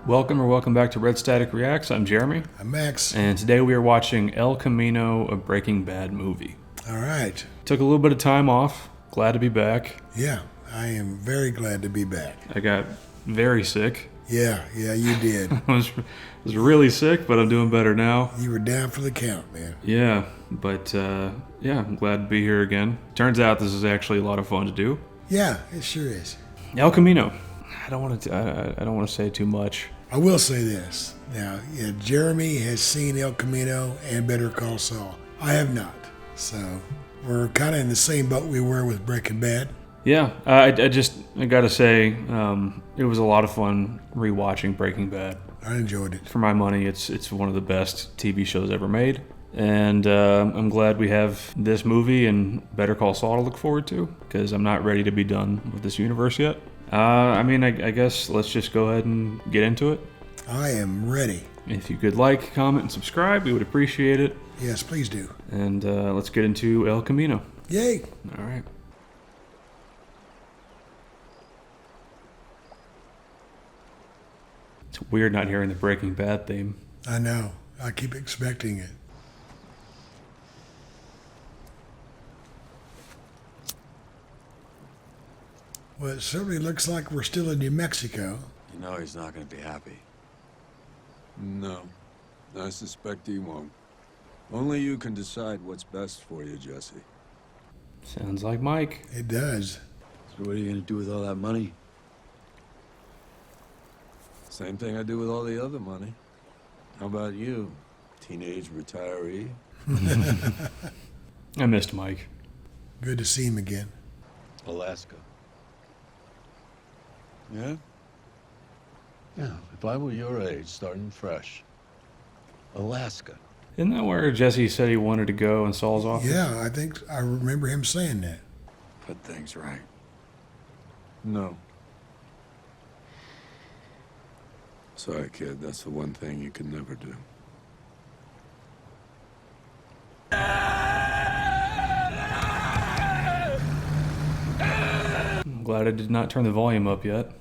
Welcome back to Red Static Reacts. I'm Jeremy. I'm Max. And today we are watching El Camino, a Breaking Bad movie. All right. Took a little bit of time off. Glad to be back. Yeah, I am very glad to be back. I got very sick. Yeah, you did. I was really sick, but I'm doing better now. You were down for the count, man. Yeah, but I'm glad to be here again. Turns out this is actually a lot of fun to do. Yeah, it sure is. El Camino. I don't want to say too much. I will say this. Now, yeah, Jeremy has seen El Camino and Better Call Saul. I have not. So we're kind of in the same boat we were with Breaking Bad. Yeah, I got to say, it was a lot of fun rewatching Breaking Bad. I enjoyed it. For my money, it's one of the best TV shows ever made. And I'm glad we have this movie and Better Call Saul to look forward to, because I'm not ready to be done with this universe yet. I guess let's just go ahead and get into it. I am ready. If you could like, comment, and subscribe, we would appreciate it. Yes, please do. And let's get into El Camino. Yay! All right. It's weird not hearing the Breaking Bad theme. I know. I keep expecting it. Well, it certainly looks like we're still in New Mexico. You know he's not going to be happy. No, I suspect he won't. Only you can decide what's best for you, Jesse. Sounds like Mike. It does. So what are you going to do with all that money? Same thing I do with all the other money. How about you, teenage retiree? I missed Mike. Good to see him again. Alaska. Yeah? Yeah, if I were your age, starting fresh. Alaska. Isn't that where Jesse said he wanted to go in Saul's office? Yeah, I think I remember him saying that. Put things right. No. Sorry, kid, that's the one thing you can never do. I'm glad I did not turn the volume up yet.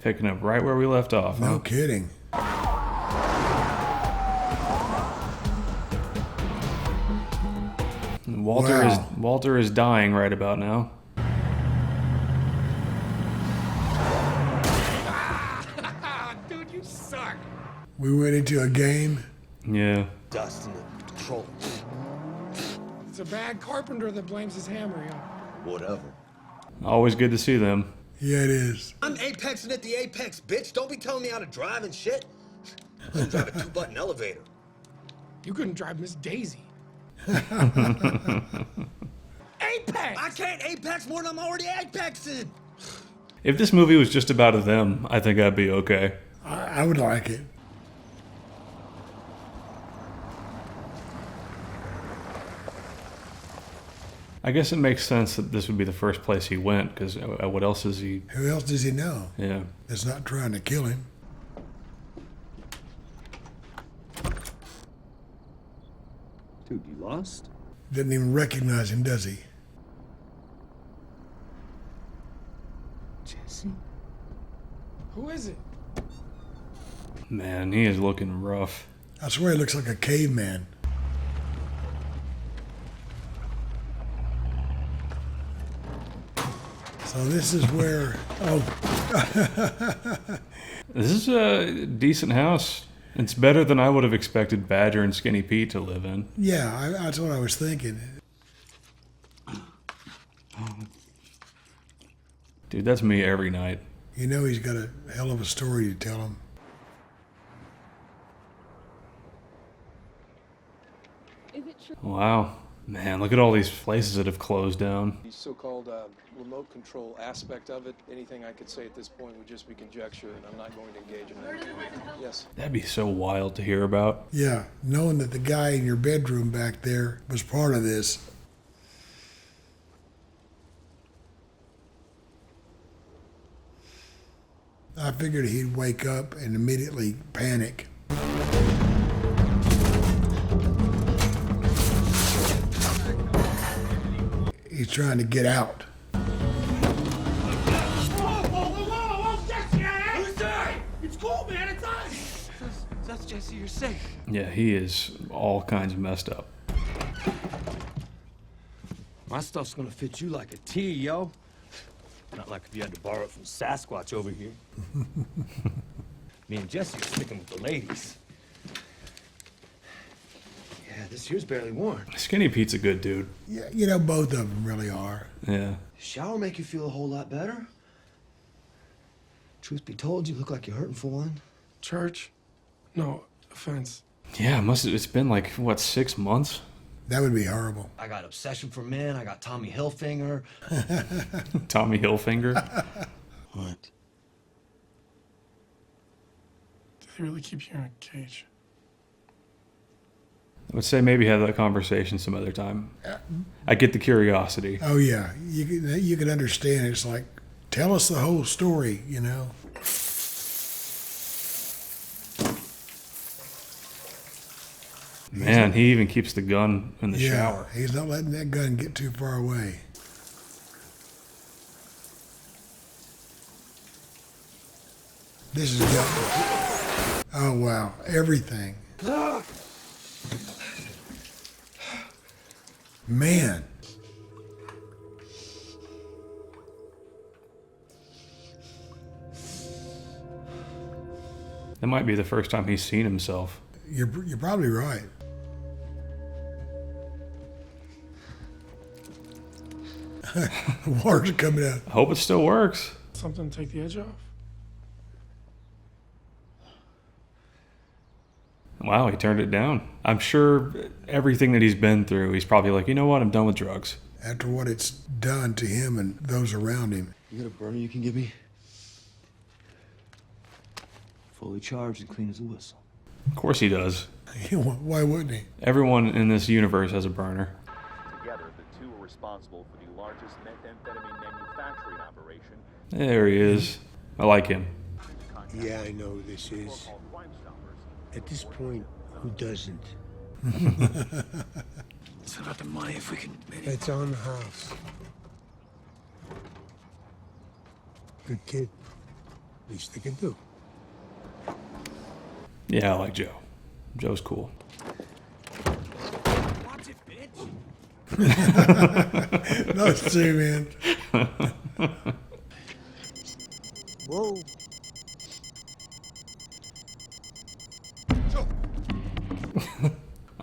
Picking up right where we left off. No kidding. Walter is dying right about now. Dude, you suck. We went into a game. Yeah. Dust in the control. It's a bad carpenter that blames his hammer, yo. Whatever. Always good to see them. Yeah, it is. I'm apexing at the apex, bitch. Don't be telling me how to drive and shit. I can drive a 2-button elevator. You couldn't drive Miss Daisy. Apex! I can't apex more than I'm already apexing. If this movie was just about them, I think I'd be okay. I would like it. I guess it makes sense that this would be the first place he went, because what else is he... Who else does he know? Yeah. That's not trying to kill him. Dude, you lost? Doesn't even recognize him, does he? Jesse? Who is it? Man, he is looking rough. I swear he looks like a caveman. So this is where... Oh. This is a decent house. It's better than I would have expected Badger and Skinny Pete to live in. Yeah, that's what I was thinking. Dude, that's me every night. You know he's got a hell of a story to tell him. Wow. Man, look at all these places that have closed down. The so-called remote control aspect of it, anything I could say at this point would just be conjecture, and I'm not going to engage in that. Yes. That'd be so wild to hear about. Yeah, knowing that the guy in your bedroom back there was part of this. I figured he'd wake up and immediately panic. He's trying to get out. That's Jesse, you're safe. Yeah, he is all kinds of messed up. My stuff's gonna fit you like a T, yo. Not like if you had to borrow it from Sasquatch over here. Me and Jesse are sticking with the ladies. Yeah, this here's barely worn. Skinny Pete's a good dude. Yeah, you know, both of them really are. Yeah. Shower make you feel a whole lot better. Truth be told, you look like you're hurting for one. Church? No offense. Yeah, it's been like, what, 6 months? That would be horrible. I got Obsession for Men, I got Tommy Hilfiger. Tommy Hilfiger. What? Do they really keep you in a cage? I would say maybe have that conversation some other time. I get the curiosity. Oh yeah, you can understand. It's like, tell us the whole story, you know. Man, he even keeps the gun in the shower. He's not letting that gun get too far away. This is good. Oh wow, everything. Man. That might be the first time he's seen himself. You're probably right. Water's coming out. I hope it still works. Something to take the edge off? Wow, he turned it down. I'm sure everything that he's been through, he's probably like, you know what, I'm done with drugs. After what it's done to him and those around him. You got a burner you can give me? Fully charged and clean as a whistle. Of course he does. Why wouldn't he? Everyone in this universe has a burner. Together, the two were responsible for the largest methamphetamine manufacturing operation. There he is. I like him. Yeah, I know who this is. At this point, who doesn't? It's about the money if we can... It's on the house. Good kid. Least they can do. Yeah, I like Joe. Joe's cool. Watch it, bitch! No, it's true, man. Whoa.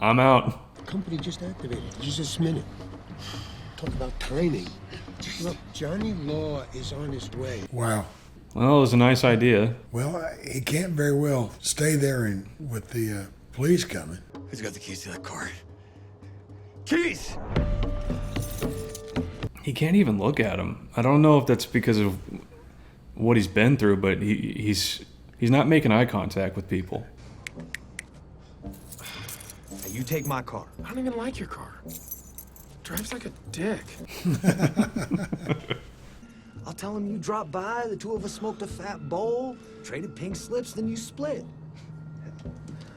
I'm out. Company just activated. Just this minute. Talk about timing. Look, Johnny Law is on his way. Wow. Well, it was a nice idea. Well, he can't very well stay there and with the police coming. Who's got the keys to that car? Keys! He can't even look at him. I don't know if that's because of what he's been through, but he's not making eye contact with people. Hey, you take my car. I don't even like your car. Drives like a dick. I'll tell him you dropped by, the two of us smoked a fat bowl, traded pink slips, then you split.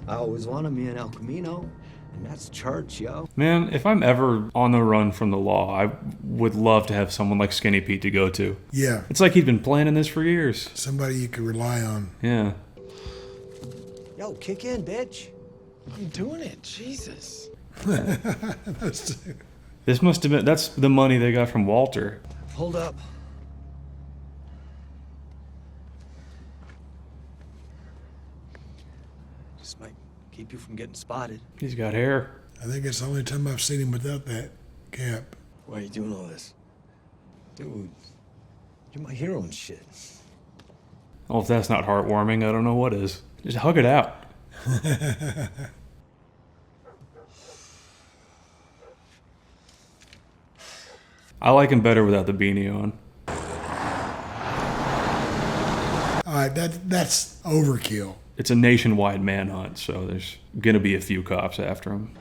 I always wanted me an El Camino, and that's church, yo. Man, if I'm ever on the run from the law, I would love to have someone like Skinny Pete to go to. Yeah, It's like he'd been planning this for years. somebody you can rely on. Yeah. Yo, kick in, bitch. I'm doing it. Jesus. This must have been, that's the money they got from Walter. Hold up. This might keep you from getting spotted. He's got hair. I think it's the only time I've seen him without that cap. Why are you doing all this? Dude, you're my hero and shit. Oh, if that's not heartwarming, I don't know what is. Just hug it out. I like him better without the beanie on. All right, that's overkill. It's a nationwide manhunt, so there's gonna be a few cops after him.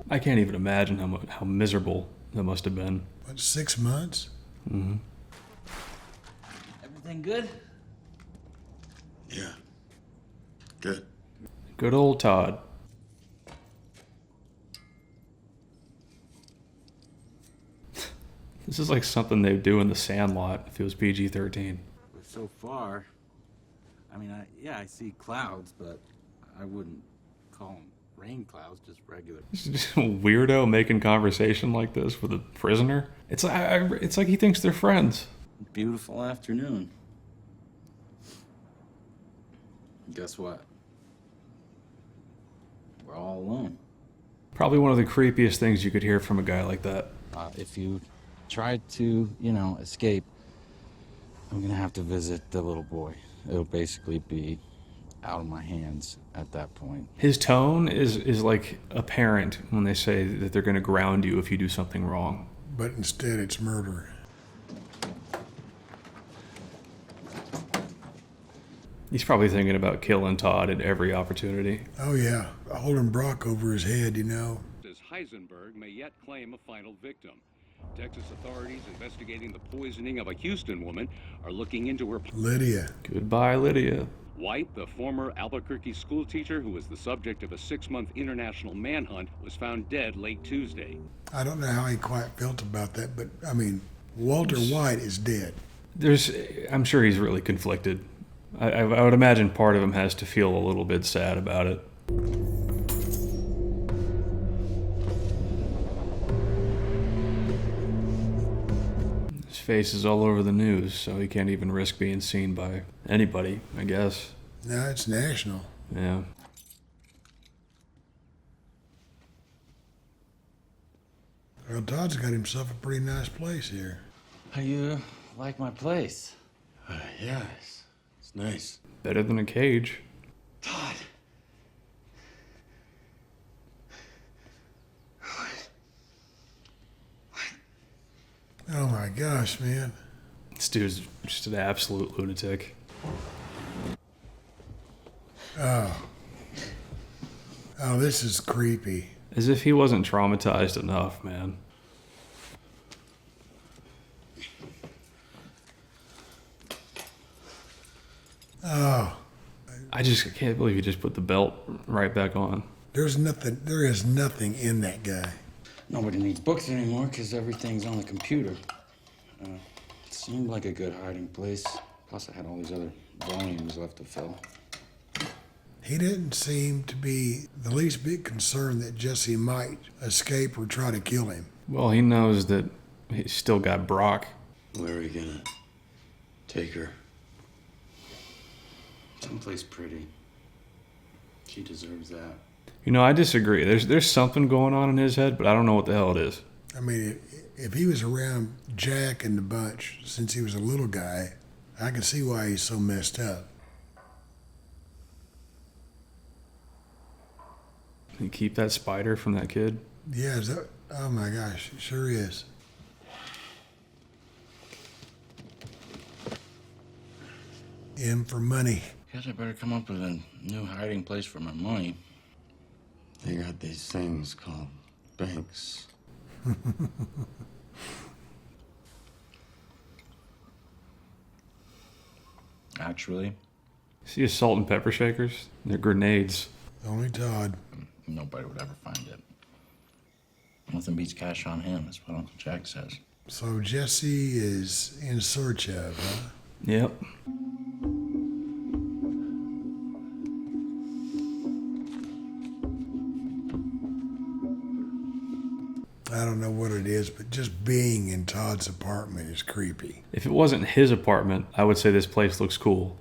I can't even imagine how miserable that must have been. What, 6 months? Mm-hmm. Everything good? Yeah. Good. Good old Todd. This is like something they'd do in The Sandlot if it was PG-13. But so far, I mean, I see clouds, but I wouldn't call them rain clouds, just regular. Just a weirdo making conversation like this with a prisoner. It's like he thinks they're friends. Beautiful afternoon. Guess what? We're all alone. Probably one of the creepiest things you could hear from a guy like that. If you tried to, escape, I'm gonna have to visit the little boy. It'll basically be out of my hands at that point. His tone is like a parent when they say that they're going to ground you if you do something wrong. But instead it's murder. He's probably thinking about killing Todd at every opportunity. Oh yeah, holding Brock over his head, Heisenberg may yet claim a final victim. Texas authorities investigating the poisoning of a Houston woman are looking into her... Lydia. Goodbye, Lydia. White, the former Albuquerque schoolteacher who was the subject of a 6-month international manhunt, was found dead late Tuesday. I don't know how he quite felt about that, but, I mean, Walter White is dead. I'm sure he's really conflicted. I would imagine part of him has to feel a little bit sad about it. His face is all over the news, so he can't even risk being seen by anybody, I guess. No, it's national. Yeah. Well, Todd's got himself a pretty nice place here. How you like my place? Yes. It's nice. Better than a cage. Todd. Oh my gosh, man. This dude's just an absolute lunatic. Oh, this is creepy. As if he wasn't traumatized enough, man. Oh. I can't believe he just put the belt right back on. There is nothing in that guy. Nobody needs books anymore because everything's on the computer. It seemed like a good hiding place. Plus, I had all these other volumes left to fill. He didn't seem to be the least bit concerned that Jesse might escape or try to kill him. Well, he knows that he's still got Brock. Where are you gonna take her? Someplace pretty. She deserves that. You know, I disagree. There's something going on in his head, but I don't know what the hell it is. I mean, if he was around Jack and the bunch since he was a little guy, I can see why he's so messed up. Can you keep that spider from that kid? Yeah, oh my gosh, it sure is. In for money. Guess I better come up with a new hiding place for my money. They got these things called banks. Actually, See his salt and pepper shakers? They're grenades. Only Todd. nobody would ever find it. Nothing beats cash on him, is what Uncle Jack says. So Jesse is in search of, huh? Yep. I don't know what it is, but just being in Todd's apartment is creepy. If it wasn't his apartment, I would say this place looks cool.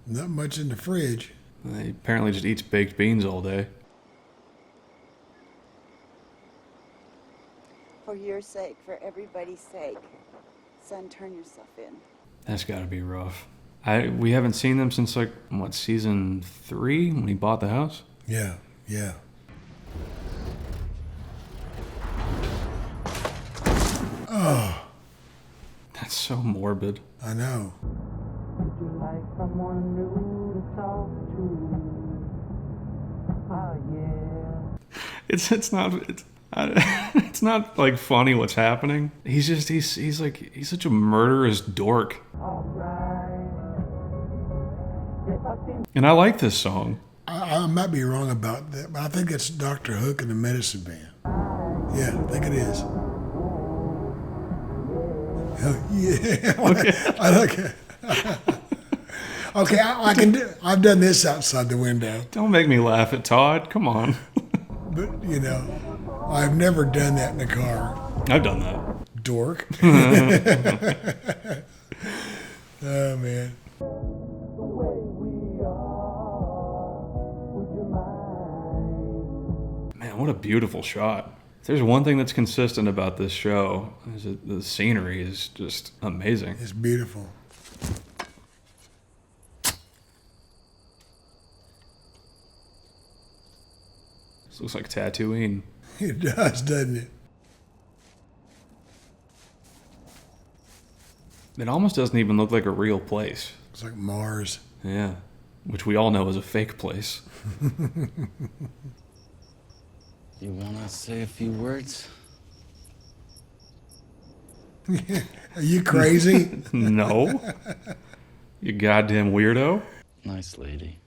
Not much in the fridge. He apparently just eats baked beans all day. For your sake, for everybody's sake. Son, turn yourself in. That's gotta be rough. We haven't seen them since, like, what, season 3 when he bought the house? Yeah. Oh, That's so morbid. I know. Would you like someone new to talk to? Oh, yeah. It's not like funny what's happening. He's such a murderous dork. All right. And I like this song. I might be wrong about that, but I think it's Dr. Hook and the Medicine Band. Yeah, I think it is. Oh, yeah. I like it. Okay, I can do. I've done this outside the window. Don't make me laugh at Todd. Come on. But I've never done that in a car. I've done that. Dork. Oh man. Man, what a beautiful shot. If there's one thing that's consistent about this show, is that the scenery is just amazing. It's beautiful. This looks like Tatooine. It does, doesn't it? It almost doesn't even look like a real place. It's like Mars. Yeah, which we all know is a fake place. You want to say a few words? Are you crazy? No. You goddamn weirdo. Nice lady.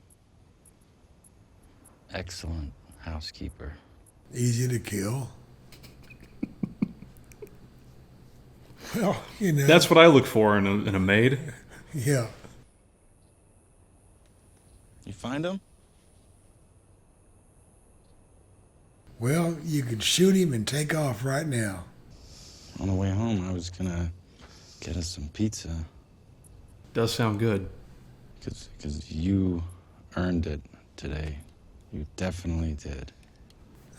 Excellent housekeeper. Easy to kill. Well, That's what I look for in a maid. Yeah. You find him? Well, you could shoot him and take off right now. On the way home, I was gonna get us some pizza. Does sound good. Because you earned it today. You definitely did.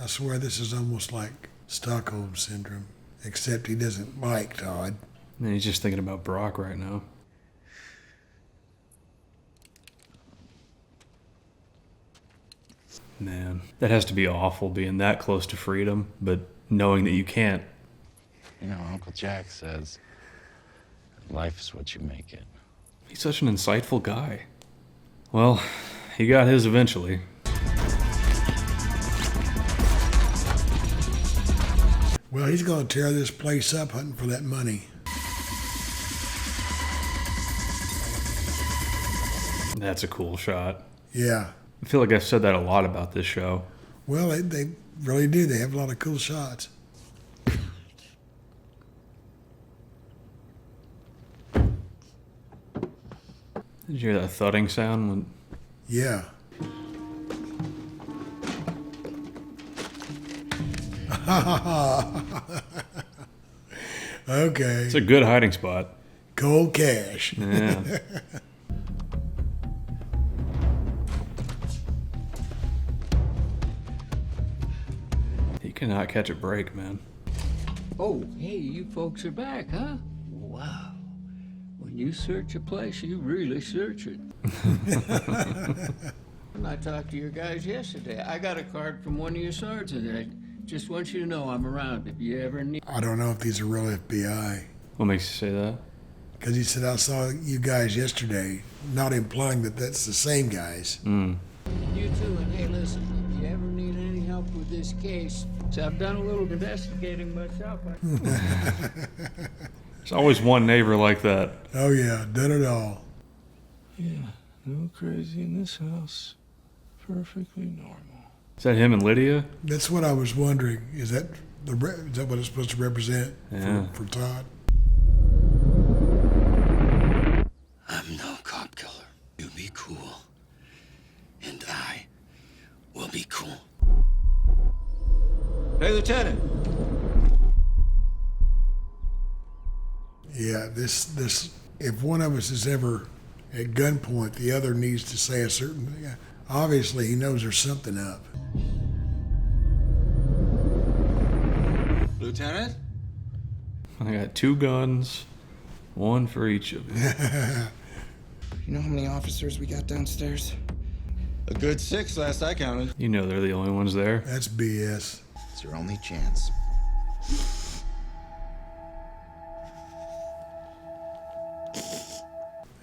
I swear this is almost like Stockholm Syndrome, except he doesn't like Todd. And he's just thinking about Brock right now. Man, that has to be awful being that close to freedom, but knowing that you can't. You know, Uncle Jack says, life is what you make it. He's such an insightful guy. Well, he got his eventually. Well, he's going to tear this place up hunting for that money. That's a cool shot. Yeah. I feel like I've said that a lot about this show. Well, they really do. They have a lot of cool shots. Did you hear that thudding sound? When... Yeah. Okay. It's a good hiding spot. Cold cash. Yeah. He cannot catch a break, man. Oh, hey, you folks are back, huh? Wow. When you search a place, you really search it. I talked to your guys yesterday. I got a card from one of your sergeants, and I just want you to know I'm around if you ever need... I don't know if these are real FBI. What makes you say that? Because he said, I saw you guys yesterday, not implying that that's the same guys. Mm. You too, and hey, listen, if you ever need any help with this case, so I've done a little investigating myself. There's always one neighbor like that. Oh, yeah, done it all. Yeah, no crazy in this house. Perfectly normal. Is that him and Lydia? That's what I was wondering. Is that what it's supposed to represent for Todd? I'm no cop killer. You be cool. And I will be cool. Hey, Lieutenant. Yeah, this. If one of us is ever at gunpoint, the other needs to say a certain thing. Obviously, he knows there's something up. Lieutenant? I got 2 guns, 1 for each of you. You know how many officers we got downstairs? A good 6 last I counted. You know they're the only ones there. That's BS. It's your only chance.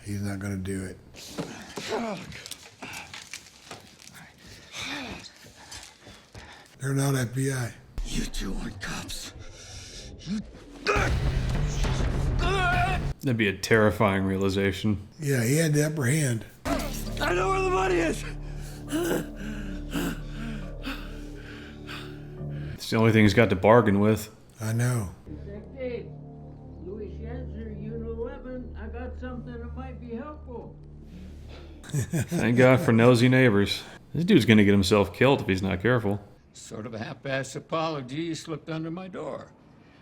He's not going to do it. They're not FBI. You two aren't cops. That'd be a terrifying realization. Yeah, he had the upper hand. I know is. It's the only thing he's got to bargain with. I know. Detective, Louis Shenzer, Unit 11. I got something that might be helpful. Thank God for nosy neighbors. This dude's gonna get himself killed if he's not careful. Sort of a half-assed apology slipped under my door.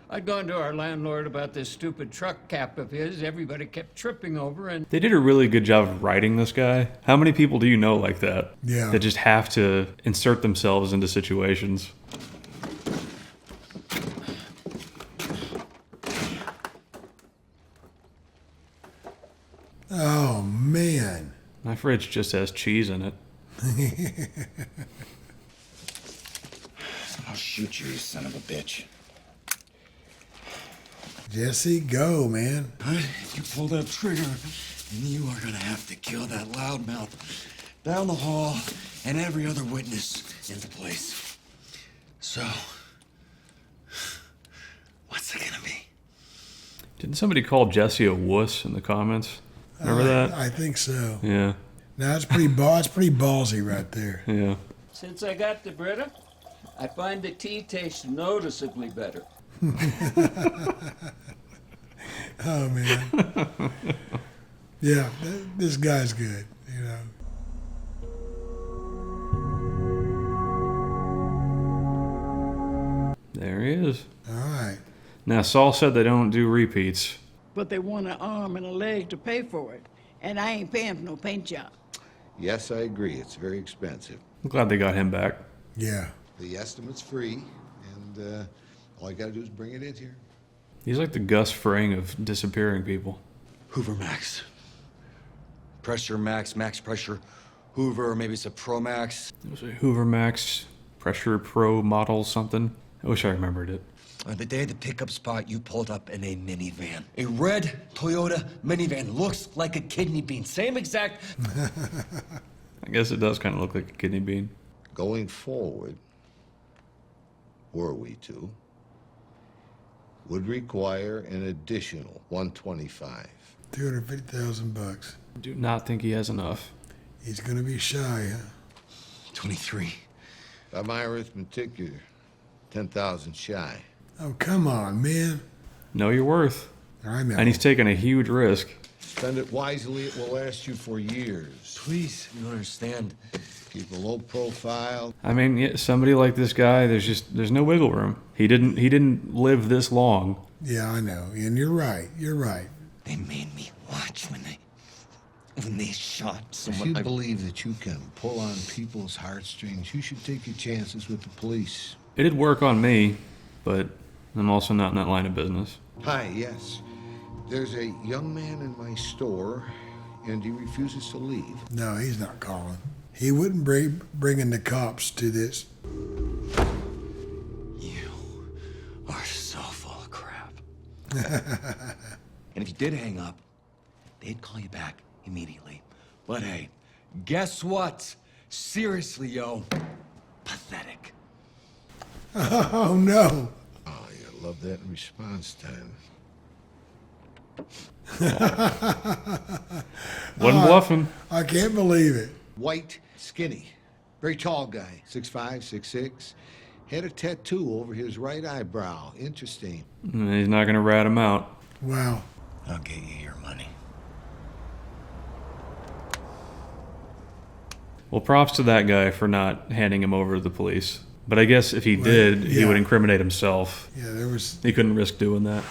I'd gone to our landlord about this stupid truck cap of his everybody kept tripping over, and They did a really good job of writing this guy. How many people do you know like that? Yeah. That just have to insert themselves into situations. Oh, man. My fridge just has cheese in it. I'll shoot you, you son of a bitch. Jesse, go, man. If you pull that trigger, you are gonna have to kill that loudmouth down the hall and every other witness in the place. So, what's it gonna be? Didn't somebody call Jesse a wuss in the comments? Remember that? I think so. Yeah. No, it's pretty ballsy right there. Yeah. since I got the Brita, I find the tea tastes noticeably better. Oh, man. Yeah, this guy's good, you know. There he is. All right. Now, Saul said they don't do repeats. But they want an arm and a leg to pay for it. And I ain't paying for no paint job. Yes, I agree. It's very expensive. I'm glad they got him back. Yeah. The estimate's free, and all you gotta do is bring it in here. He's like the Gus Fring of disappearing people. Hoover Max. Pressure Max, max pressure. Hoover, maybe it's a Pro Max. It was a Hoover Max Pressure Pro model something. I wish I remembered it. The day of the pickup spot, you pulled up in a minivan. A red Toyota minivan. Looks like a kidney bean. Same exact... I guess it does kind of look like a kidney bean. Going forward, were we to, would require an additional $125. $250,000. Do not think he has enough. He's gonna be shy, huh? 23. By my arithmetic, you're 10,000 shy. Oh, come on, man. Know your worth. I know. And he's taking a huge risk. Spend it wisely, it will last you for years. Please, you don't understand. Keep a low profile. I mean, yeah, somebody like this guy, there's no wiggle room. He didn't live this long. Yeah, I know. And you're right. You're right. They made me watch when they shot someone. If you believe that you can pull on people's heartstrings, you should take your chances with the police. It'd work on me, but I'm also not in that line of business. Hi, yes. There's a young man in my store, and he refuses to leave. No, he's not calling. He wouldn't bring in the cops to this. You are so full of crap. And if you did hang up, they'd call you back immediately. But hey, guess what? Seriously, yo, pathetic. Oh, no. Oh, you love that response time. Wasn't bluffing. I can't believe it. White, skinny, very tall guy, 6'5", 6'6". Had a tattoo over his right eyebrow. Interesting. He's not gonna rat him out. Wow. I'll get you your money. Well, props to that guy for not handing him over to the police. But I guess if he did, he would incriminate himself. Yeah, there was... He couldn't risk doing that.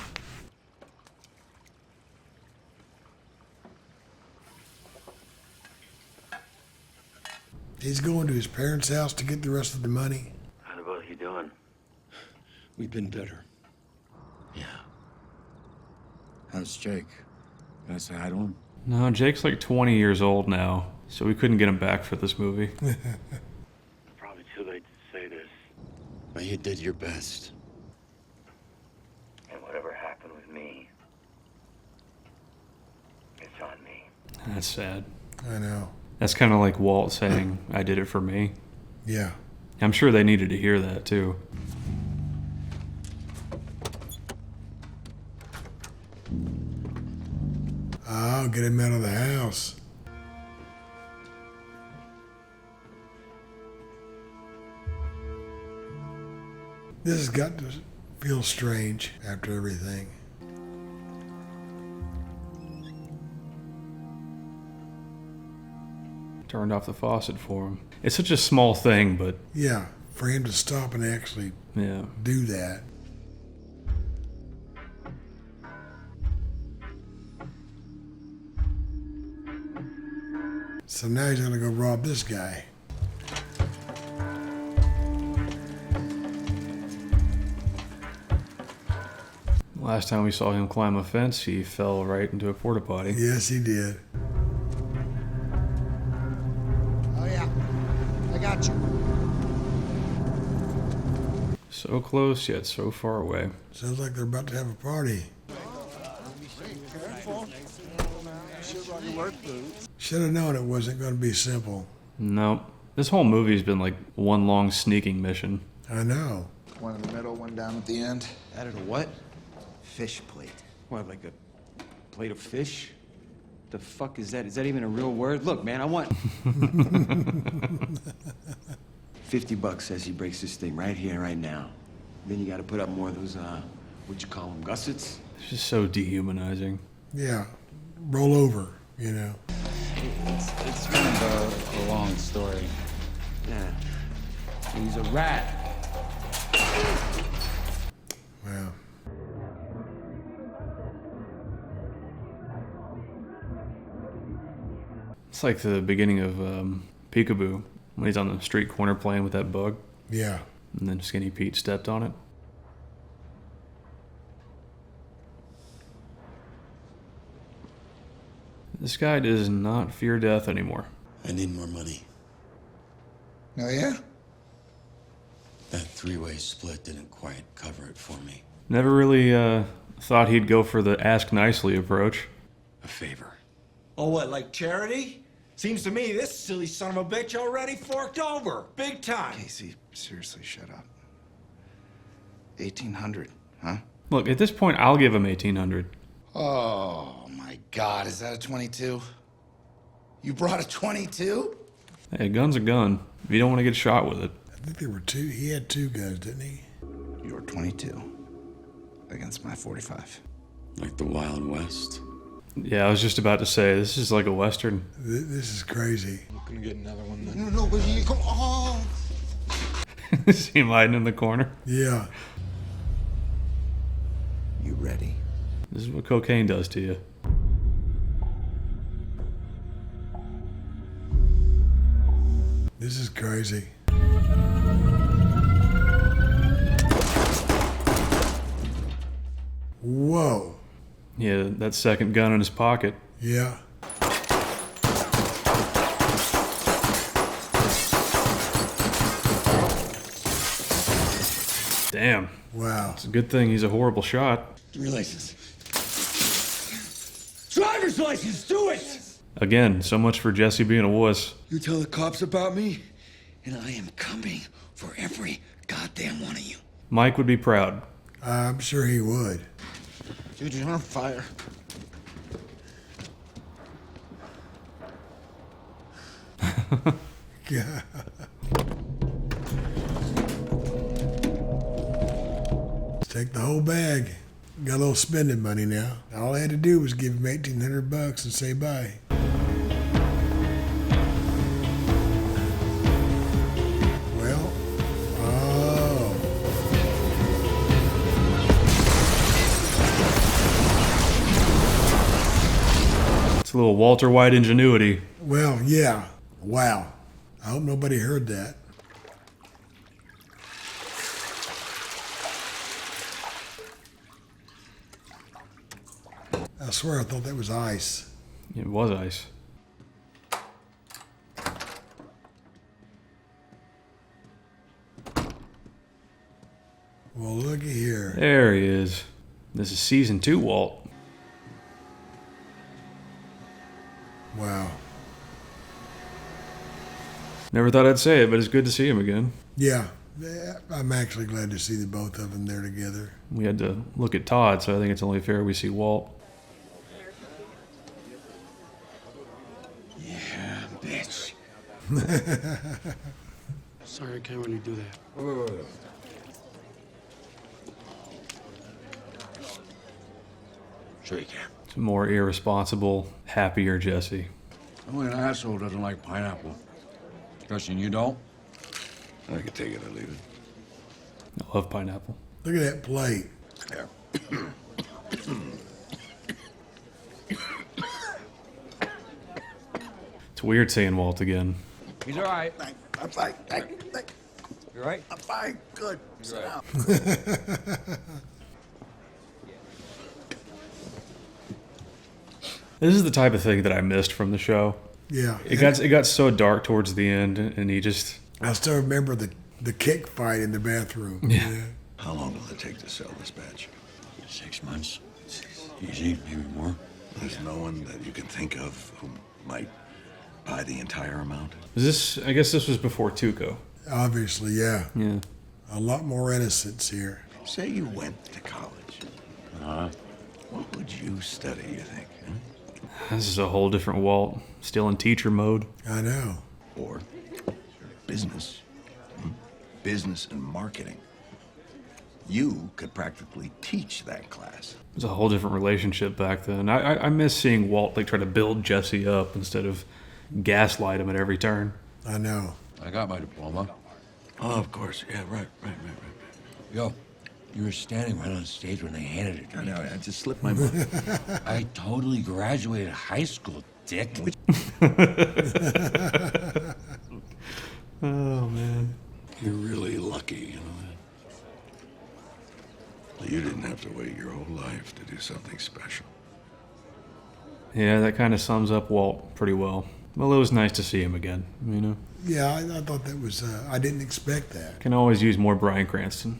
He's going to his parents' house to get the rest of the money. How about you doing? We've been better. Yeah. How's Jake? Can I say hi to him? No, Jake's like 20 years old now, so we couldn't get him back for this movie. Probably too late to say this. But you did your best. And whatever happened with me, it's on me. That's sad. I know. That's kind of like Walt saying, I did it for me. Yeah. I'm sure they needed to hear that, too. Oh, get him out of the house. This has got to feel strange after everything. Turned off the faucet for him. It's such a small thing, but Yeah, for him to stop and actually do that. So now he's gonna go rob this guy. Last time we saw him climb a fence, he fell right into a porta potty. Yes, he did. Oh, yeah. I got you. So close, yet so far away. Sounds like they're about to have a party. Should have known it wasn't going to be simple. Nope. This whole movie's been like one long sneaking mission. I know. One in the middle, one down at the end. Added a what? Fish plate. What, like a plate of fish? The fuck is that? Is that even a real word? Look, man, I want... $50 says he breaks this thing right here, right now. Then you gotta put up more of those, what you call them, gussets? It's just so dehumanizing. Yeah. Roll over, you know. It's kind of a long story. Yeah. He's a rat. Wow. It's like the beginning of Peekaboo, when he's on the street corner playing with that bug. Yeah. And then Skinny Pete stepped on it. This guy does not fear death anymore. I need more money. Oh, yeah? That three-way split didn't quite cover it for me. Never really thought he'd go for the ask nicely approach. A favor. Oh, what, like charity? Seems to me this silly son of a bitch already forked over. Big time. Casey, seriously, shut up. 1,800, huh? Look, at this point, I'll give him 1,800. Oh, my God. Is that a 22? You brought a 22? Hey, a gun's a gun. If you don't want to get shot with it. I think there were two. He had two guns, didn't he? You're 22 against my 45. Like the Wild West. Yeah, I was just about to say, this is like a Western. This is crazy. I'm gonna get another one then. No, but you come on. See him hiding in the corner? Yeah. You ready? This is what cocaine does to you. This is crazy. Whoa. Yeah, that second gun in his pocket. Yeah. Damn. Wow. It's a good thing he's a horrible shot. Give me your license. Driver's license, do it! Again, so much for Jesse being a wuss. You tell the cops about me, and I am coming for every goddamn one of you. Mike would be proud. I'm sure he would. Dude, you're on fire. Yeah. Take the whole bag. Got a little spending money now. All I had to do was give him $1,800 and say bye. Well, oh. It's a little Walter White ingenuity. Well, yeah. Wow. I hope nobody heard that. I swear I thought that was ice. It was ice. Well, looky here. There he is. This is season 2, Walt. Wow. Never thought I'd say it, but it's good to see him again. Yeah. I'm actually glad to see the both of them there together. We had to look at Todd, so I think it's only fair we see Walt. Yeah, bitch. Sorry, I can't really do that. Wait. Sure you can. It's a more irresponsible, happier Jesse. Only an asshole doesn't like pineapple. Guessing you don't? I could take it or leave it. I love pineapple. Look at that plate. There. It's weird seeing Walt again. He's all right. I'm fine. You all right? I'm fine. Good. Sit down. This is the type of thing that I missed from the show. Yeah. It got so dark towards the end, and he just... I still remember the kick fight in the bathroom. Yeah. How long will it take to sell this batch? 6 months. Easy, maybe more. There's no one that you can think of who might buy the entire amount. I guess this was before Tuco. Obviously, yeah. Yeah. A lot more innocence here. Say you went to college. What would you study, you think? This is a whole different Walt. Still in teacher mode. I know. Or business. Business and marketing. You could practically teach that class. It was a whole different relationship back then. I miss seeing Walt like try to build Jesse up instead of gaslight him at every turn. I know. I got my diploma. Oh, of course. Yeah, right. Yo, you were standing right on stage when they handed it to me. I know, I just slipped my mind. I totally graduated high school, dick. Oh, man. You're really lucky, you know that? You didn't have to wait your whole life to do something special. Yeah, that kind of sums up Walt pretty well. Well, it was nice to see him again, you know? Yeah, I thought that was, I didn't expect that. Can always use more Bryan Cranston.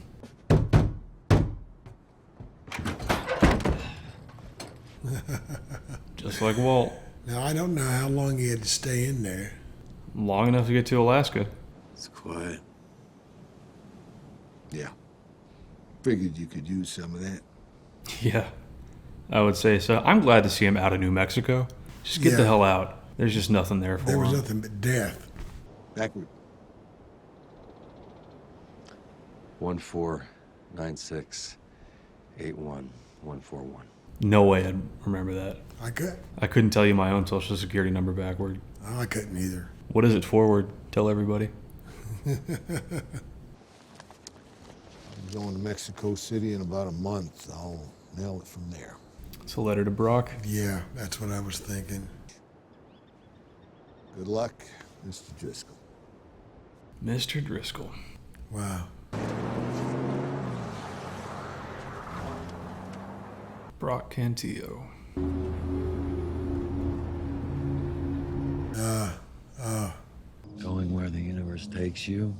Just like Walt. Now, I don't know how long he had to stay in there. Long enough to get to Alaska. It's quiet. Yeah. Figured you could use some of that. Yeah, I would say so. I'm glad to see him out of New Mexico. Just get the hell out. There's just nothing there for him. There was nothing but death. Backward. 149681141. No way I'd remember that. I could. I couldn't tell you my own social security number backward. Oh, I couldn't either. What is it forward? Tell everybody. I'm going to Mexico City in about a month. I'll nail it from there. It's a letter to Brock. Yeah, that's what I was thinking. Good luck, Mr. Driscoll. Mr. Driscoll. Wow. Brock Cantillo. Going where the universe takes you,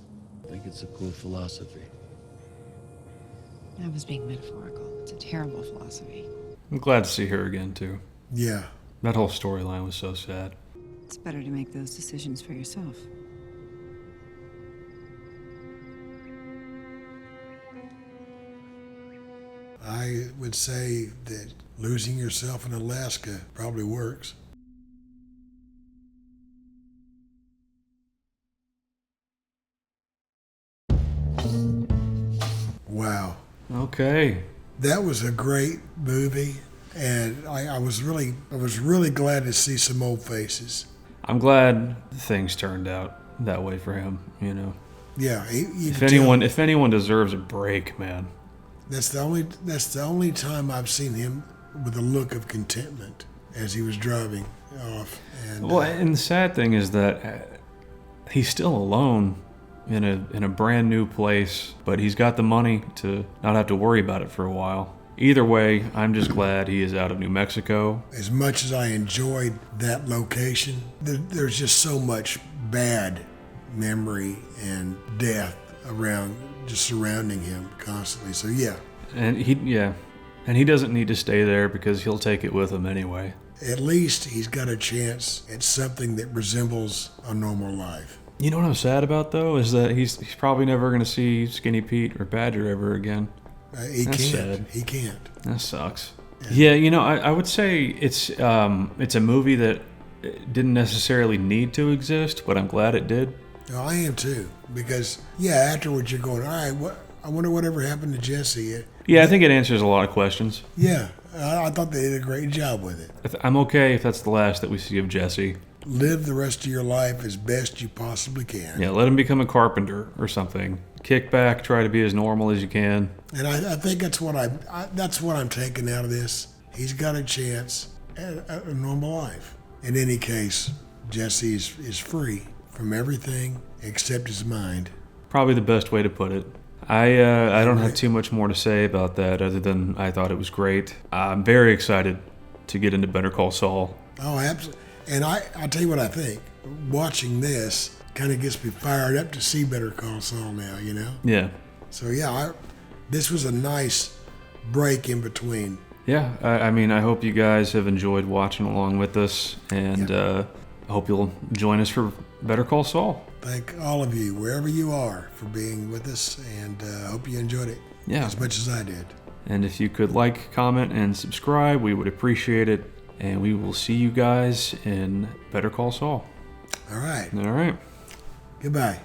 I think it's a cool philosophy. I was being metaphorical. It's a terrible philosophy. I'm glad to see her again, too. Yeah. That whole storyline was so sad. It's better to make those decisions for yourself. I would say that losing yourself in Alaska probably works. Wow. Okay. That was a great movie, and I was really glad to see some old faces. I'm glad things turned out that way for him, you know. Yeah, if anyone deserves a break, man. That's the only time I've seen him with a look of contentment as he was driving off. And and the sad thing is that he's still alone in a brand new place, but he's got the money to not have to worry about it for a while. Either way, I'm just glad he is out of New Mexico. As much as I enjoyed that location, there's just so much bad memory and death around, just surrounding him constantly. So yeah. And he doesn't need to stay there because he'll take it with him anyway. At least he's got a chance at something that resembles a normal life. You know what I'm sad about though is that he's probably never going to see Skinny Pete or Badger ever again. He That's can't. sad. He can't. That sucks. Yeah, you know, I would say it's a movie that didn't necessarily need to exist, but I'm glad it did. No, I am too, because afterwards you're going, all right, I wonder whatever happened to Jesse. Yeah, I think it answers a lot of questions. Yeah, I thought they did a great job with it. I'm okay if that's the last that we see of Jesse. Live the rest of your life as best you possibly can. Yeah, let him become a carpenter or something. Kick back, try to be as normal as you can. And I think that's what that's what I'm taking out of this. He's got a chance at a normal life. In any case, Jesse is free from everything except his mind. Probably the best way to put it. I don't have too much more to say about that other than I thought it was great. I'm very excited to get into Better Call Saul. Oh, absolutely. And I'll tell you what I think. Watching this kind of gets me fired up to see Better Call Saul now, you know? Yeah. So, yeah, this was a nice break in between. Yeah, I mean, I hope you guys have enjoyed watching along with us, and I hope you'll join us for Better Call Saul. Thank all of you, wherever you are, for being with us, and I hope you enjoyed it as much as I did. And if you could like, comment, and subscribe, we would appreciate it. And we will see you guys in Better Call Saul. All right. All right. Goodbye.